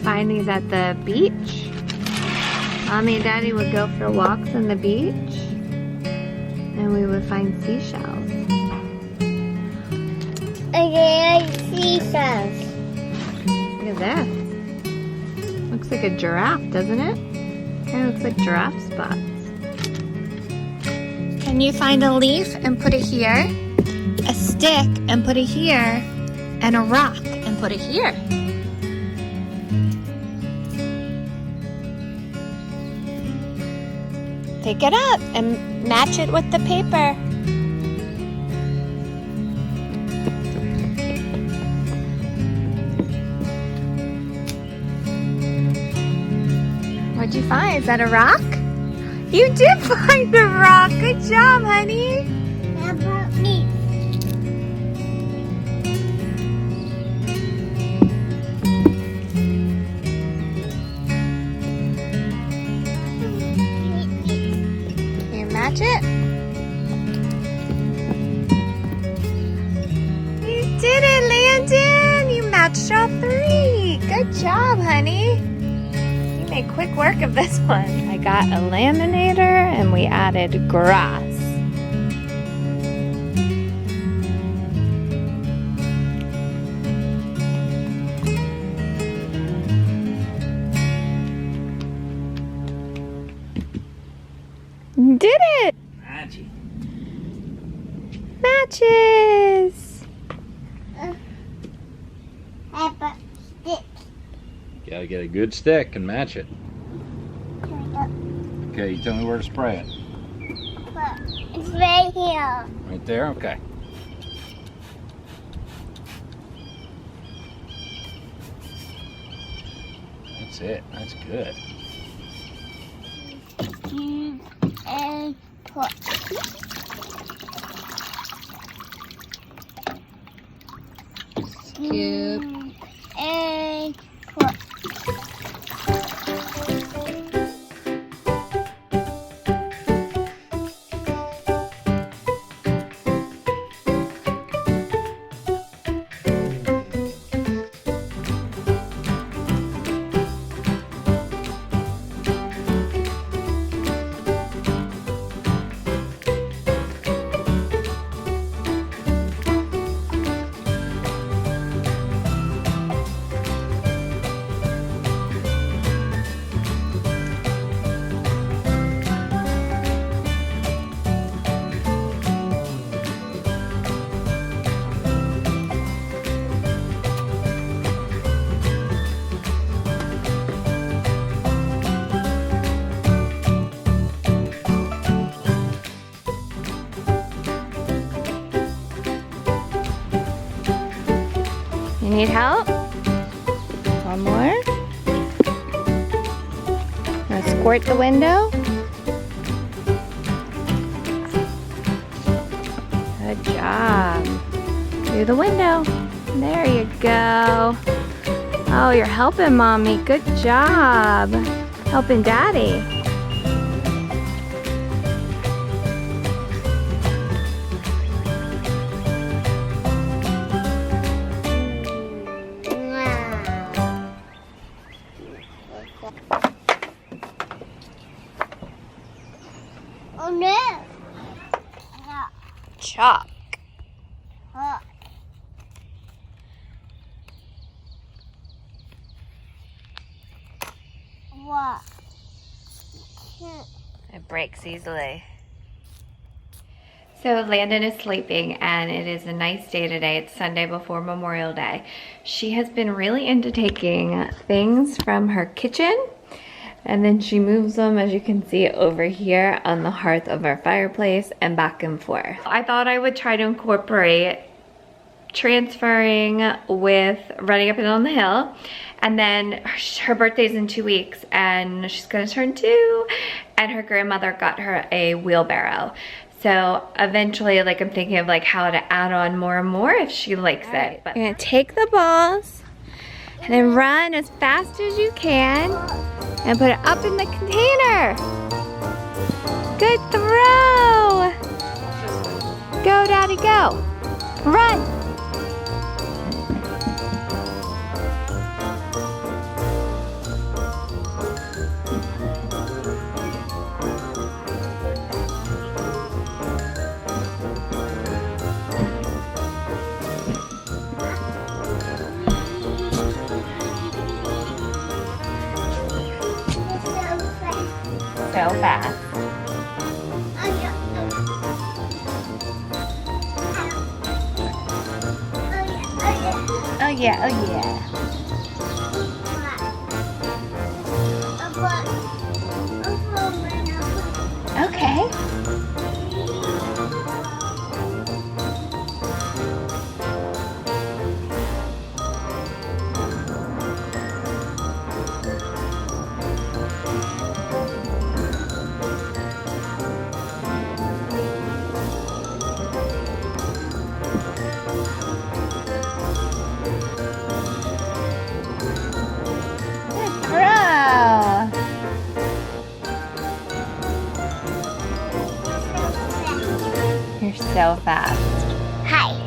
find these at the beach. Mommy and Daddy would go for walks on the beach and we would find seashells. Okay, seashells. Look at this. Looks like a giraffe, doesn't it? Kind of looks like giraffe spots. Can you find a leaf and put it here? A stick and put it here? And a rock and put it here? Pick it up and match it with the paper. What'd you find? Is that a rock? You did find the rock. Good job, honey. How about me? Can you match it? You did it, Landon. You matched all three. Good job, honey. Made quick work of this one. I got a laminator and we added grass. Did it! Magic. Matches! How about stick? Gotta get a good stick and match it. Well, Okay, you tell me where to spray it. it's right here. Right there? Okay. That's it. That's good. Cube and put. Scoop. And put. You need help? One more. Now squirt the window. Good job. Do the window. There you go. Oh, you're helping Mommy. Good job. Helping Daddy. Oh no! Chalk. What? It breaks easily. So Landon is sleeping and it is a nice day today. It's Sunday before Memorial Day. She has been really into taking things from her kitchen and then she moves them, as you can see, over here on the hearth of our fireplace and back and forth. I thought I would try to incorporate transferring with running up and down the hill, and then her birthday's in 2 weeks and she's gonna turn 2, and her grandmother got her a wheelbarrow. So eventually, like, I'm thinking of like how to add on more and more if she likes it. But you're gonna take the balls and then run as fast as you can and put it up in the container. Good throw. Go, Daddy, go. Run. so fast. Oh yeah, oh yeah. Okay. Good girl. You're so fast. Hi.